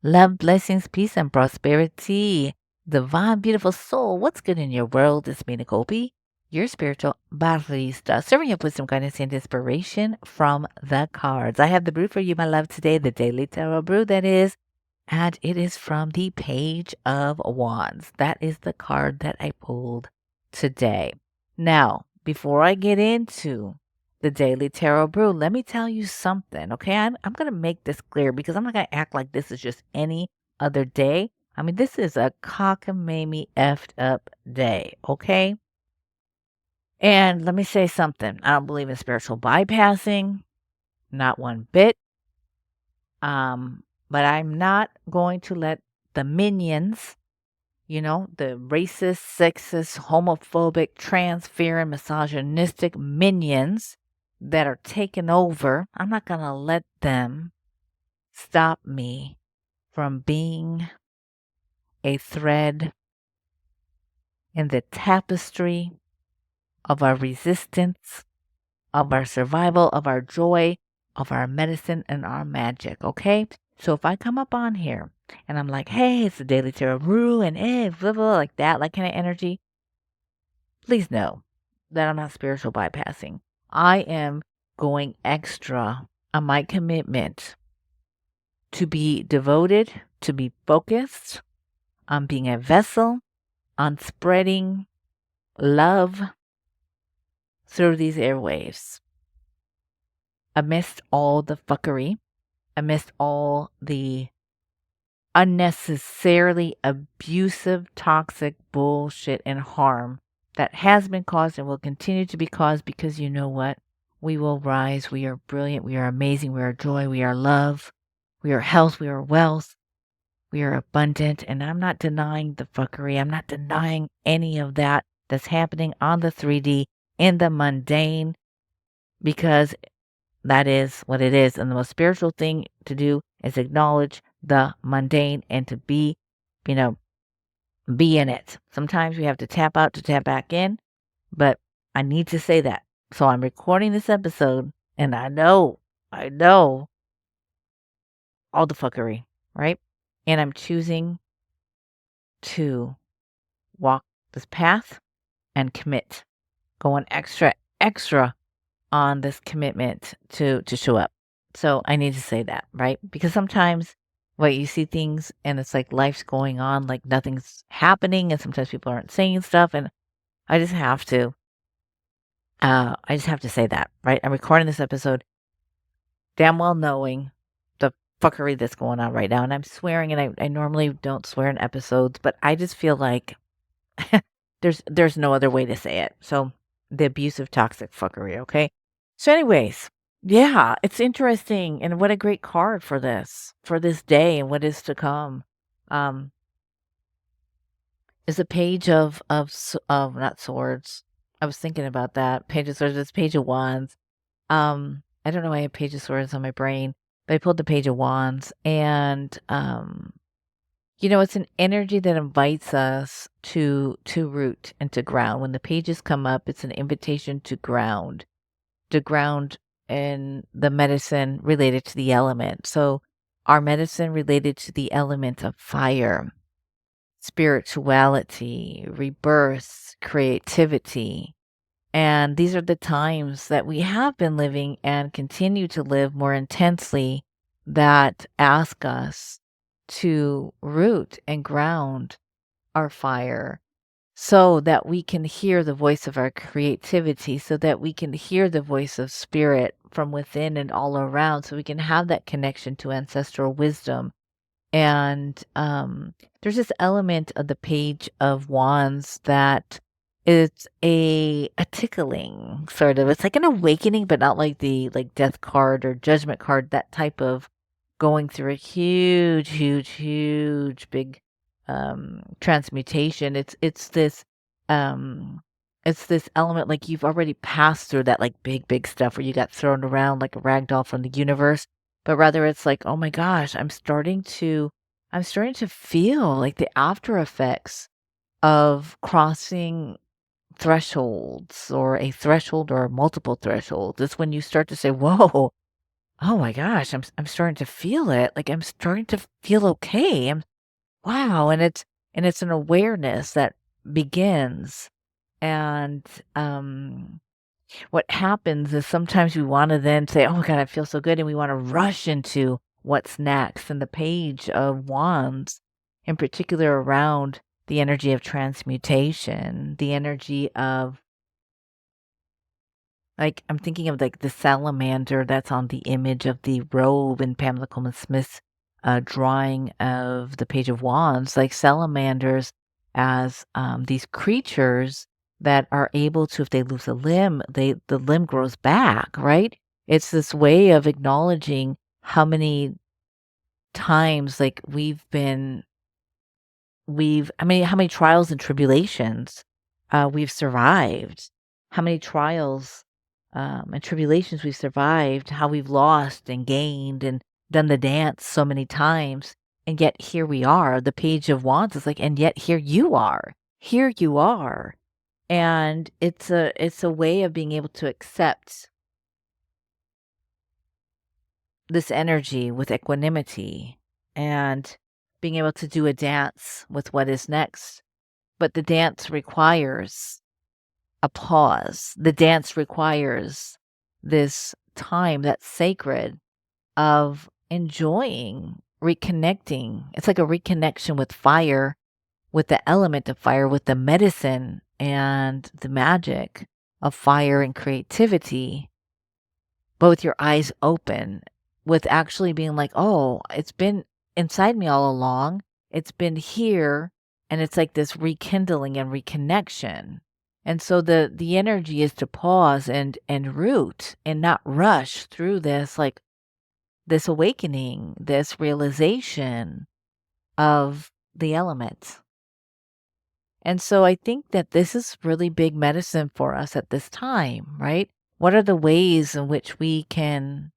Love, blessings, peace, and prosperity. Divine, beautiful soul, what's good in your world? It's me, Nicole P, your spiritual barista, serving up wisdom, guidance, and inspiration from the cards. I have the brew for you, my love, today, the Daily Tarot Brew, that is, and it is from the Page of Wands. That is the card that I pulled today. Now, before I get into the Daily Tarot Brew, let me tell you something, okay? I'm going to make this clear because I'm not going to act like this is just any other day. I mean, this is a cockamamie effed up day, okay? And let me say something. I don't believe in spiritual bypassing, not one bit. But I'm not going to let the minions, the racist, sexist, homophobic, transferring, misogynistic minions that are taking over, I'm not going to let them stop me from being a thread in the tapestry of our resistance, of our survival, of our joy, of our medicine, and our magic, okay? So if I come up on here and I'm like, hey, it's the Daily Tarot Brew, and hey, blah, blah, like that, like kind of energy, please know that I'm not spiritual bypassing. I am going extra on my commitment to be devoted, to be focused on being a vessel, on spreading love through these airwaves. Amidst all the fuckery, amidst all the unnecessarily abusive, toxic bullshit and harm that has been caused and will continue to be caused, because you know what? We will rise. We are brilliant. We are amazing. We are joy. We are love. We are health. We are wealth. We are abundant. And I'm not denying the fuckery. I'm not denying any of that that's happening on the 3D in the mundane, because that is what it is. And the most spiritual thing to do is acknowledge the mundane and to be in it. Sometimes we have to tap out to tap back in, but I need to say that. So I'm recording this episode, and I know all the fuckery, right? And I'm choosing to walk this path and commit, going extra on this commitment to show up. So I need to say that, right? Because sometimes you see things and it's like life's going on, like nothing's happening, and sometimes people aren't saying stuff, and I just have to say that, right? I'm recording this episode damn well knowing the fuckery that's going on right now, and I'm swearing, and I normally don't swear in episodes, but I just feel like there's no other way to say it. So the abusive, toxic fuckery, okay? So anyways, yeah, it's interesting, and what a great card for this day and what is to come. Um, is a page of not swords. I was thinking about that. Page of swords, it's page of wands. I don't know why I have page of swords on my brain, but I pulled the page of wands, and it's an energy that invites us to root and to ground. When the pages come up, it's an invitation to ground in the medicine related to the element. So our medicine related to the element of fire, spirituality, rebirth, creativity. And these are the times that we have been living and continue to live more intensely, that ask us to root and ground our fire, so that we can hear the voice of our creativity, so that we can hear the voice of spirit from within and all around, so we can have that connection to ancestral wisdom. And there's this element of the page of wands that it's a tickling, sort of. It's like an awakening, but not like the death card or judgment card, that type of going through a huge big transmutation. Um it's this element, like you've already passed through that, like big stuff where you got thrown around like a rag doll from the universe, but rather it's like, oh my gosh, I'm starting to feel like the after effects of crossing thresholds, or a threshold or multiple thresholds. It's when you start to say, whoa, Oh my gosh, I'm starting to feel it. Like I'm starting to feel okay. Wow, and it's an awareness that begins. And what happens is sometimes we want to then say, "Oh my God, I feel so good," and we want to rush into what's next. And the Page of Wands, in particular, around the energy of transmutation, the energy of like I'm thinking of like the salamander that's on the image of the robe in Pamela Coleman Smith's drawing of the Page of Wands, like salamanders as these creatures that are able to, if they lose a limb, the limb grows back, right? It's this way of acknowledging how many times like I mean, how many trials and tribulations we've survived, how many trials and tribulations we've survived, how we've lost and gained and done the dance so many times. And yet here we are. The Page of Wands is like, and yet here you are. Here you are. And it's a way of being able to accept this energy with equanimity and being able to do a dance with what is next. But the dance requires a pause. The dance requires this time that's sacred of enjoying, reconnecting. It's like a reconnection with fire, with the element of fire, with the medicine and the magic of fire and creativity, but with your eyes open, with actually being like, oh, it's been inside me all along. It's been here. And it's like this rekindling and reconnection. And so the energy is to pause and root and not rush through this, like this awakening, this realization of the elements. And so I think that this is really big medicine for us at this time, right? What are the ways in which we can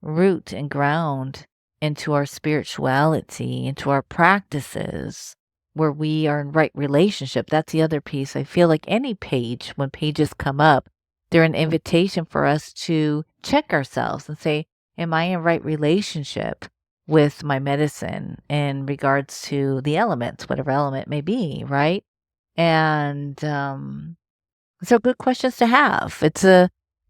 root and ground into our spirituality, into our practices, where we are in right relationship? That's the other piece. I feel like any page, when pages come up, they're an invitation for us to check ourselves and say, am I in right relationship with my medicine in regards to the elements, whatever element may be, right? And so good questions to have.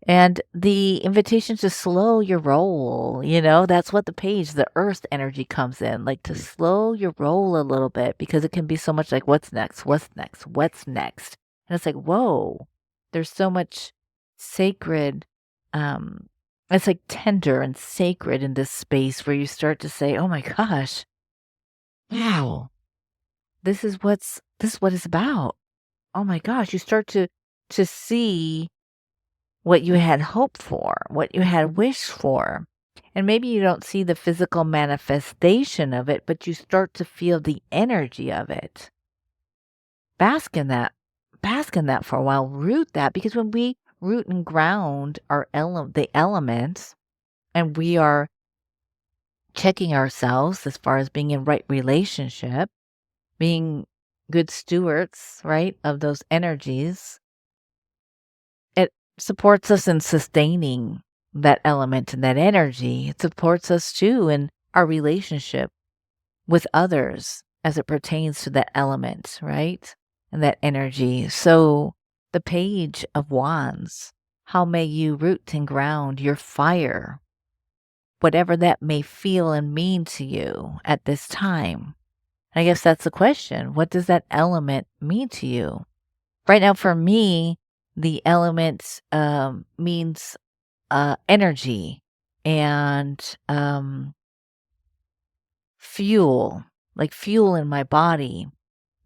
And the invitation to slow your roll, that's what the page, the earth energy comes in, like to slow your roll a little bit because it can be so much like, what's next? What's next? What's next? And it's like, whoa, there's so much sacred, um, it's like tender and sacred in this space where you start to say, oh my gosh, wow, this is what it's about. Oh my gosh, you start to see what you had hoped for, what you had wished for. And maybe you don't see the physical manifestation of it, but you start to feel the energy of it. Bask in that. Bask in that for a while. Root that, because when we root and ground the elements, and we are checking ourselves as far as being in right relationship, being good stewards, right, of those energies, it supports us in sustaining that element and that energy. It supports us too in our relationship with others as it pertains to that element, right? And that energy. So the Page of Wands, how may you root and ground your fire, whatever that may feel and mean to you at this time? I guess that's the question. What does that element mean to you? Right now, for me, the element means energy and fuel, like fuel in my body,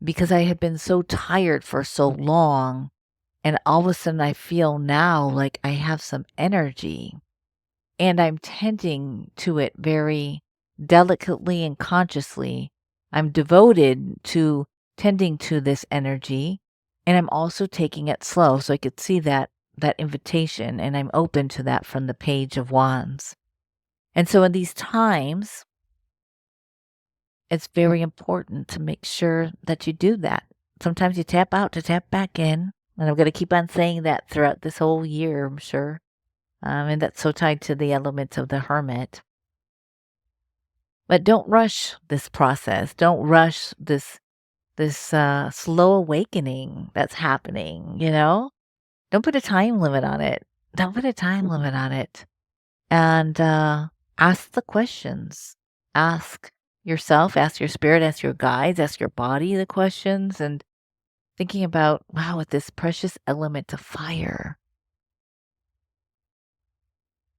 because I had been so tired for so long. And all of a sudden, I feel now like I have some energy and I'm tending to it very delicately and consciously. I'm devoted to tending to this energy, and I'm also taking it slow. So I could see that invitation, and I'm open to that from the Page of Wands. And so in these times, it's very important to make sure that you do that. Sometimes you tap out to tap back in, and I'm going to keep on saying that throughout this whole year, I'm sure. And that's so tied to the element of the hermit. But don't rush this process. Don't rush this slow awakening that's happening, you know? Don't put a time limit on it. Don't put a time limit on it. And ask the questions. Ask yourself, ask your spirit, ask your guides, ask your body the questions, and thinking about, wow, with this precious element of fire,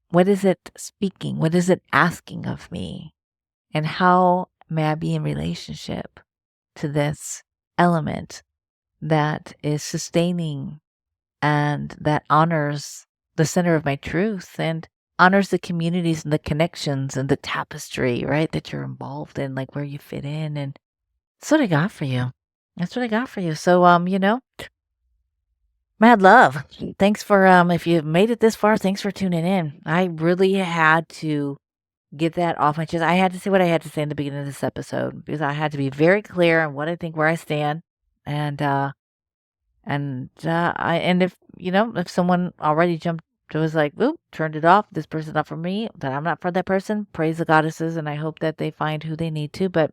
what is it speaking? What is it asking of me? And how may I be in relationship to this element that is sustaining and that honors the center of my truth and honors the communities and the connections and the tapestry, right, that you're involved in, like where you fit in. And that's what I got for you. That's what I got for you. So, mad love. Thanks for, if you've made it this far, thanks for tuning in. I really had to get that off my chest. I had to say what I had to say in the beginning of this episode because I had to be very clear on what I think, where I stand. And, and if if someone already jumped was like, oop, turned it off, this person's not for me, then I'm not for that person. Praise the goddesses, and I hope that they find who they need to. But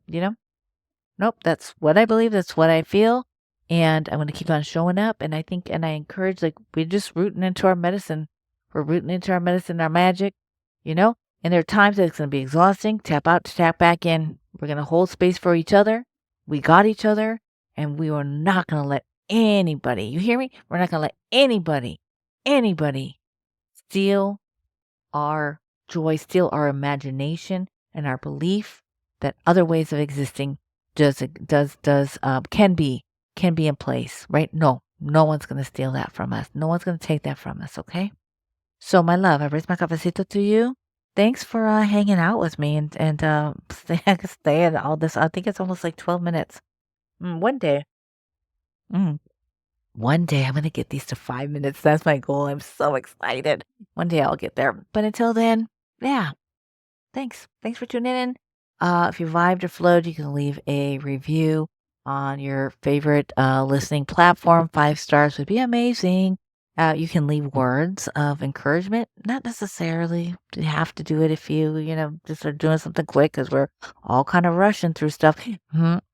nope, that's what I believe, that's what I feel. And I'm gonna keep on showing up. And I think and I encourage, like, we're just rooting into our medicine. We're rooting into our medicine, our magic, you know? And there are times that it's gonna be exhausting. Tap out to tap back in. We're gonna hold space for each other. We got each other, and we are not gonna let anybody, you hear me? We're not gonna let anybody steal our joy, steal our imagination and our belief that other ways of existing can be in place, right? No one's gonna steal that from us. No one's gonna take that from us, okay? So my love, I raise my cafecito to you. Thanks for hanging out with me and stay in all this. I think it's almost like 12 minutes. One day. Mm. One day I'm gonna get these to 5 minutes. That's my goal. I'm so excited. One day I'll get there. But until then, yeah, thanks. Thanks for tuning in. If you vibed or flowed, you can leave a review on your favorite listening platform. 5 stars would be amazing. You can leave words of encouragement. Not necessarily you have to do it if you just are doing something quick because we're all kind of rushing through stuff,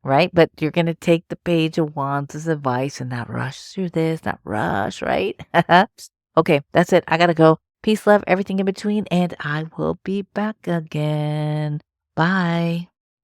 right? But you're going to take the page of wands as advice and not rush through this, not rush, right? Okay, that's it. I got to go. Peace, love, everything in between, and I will be back again. Bye.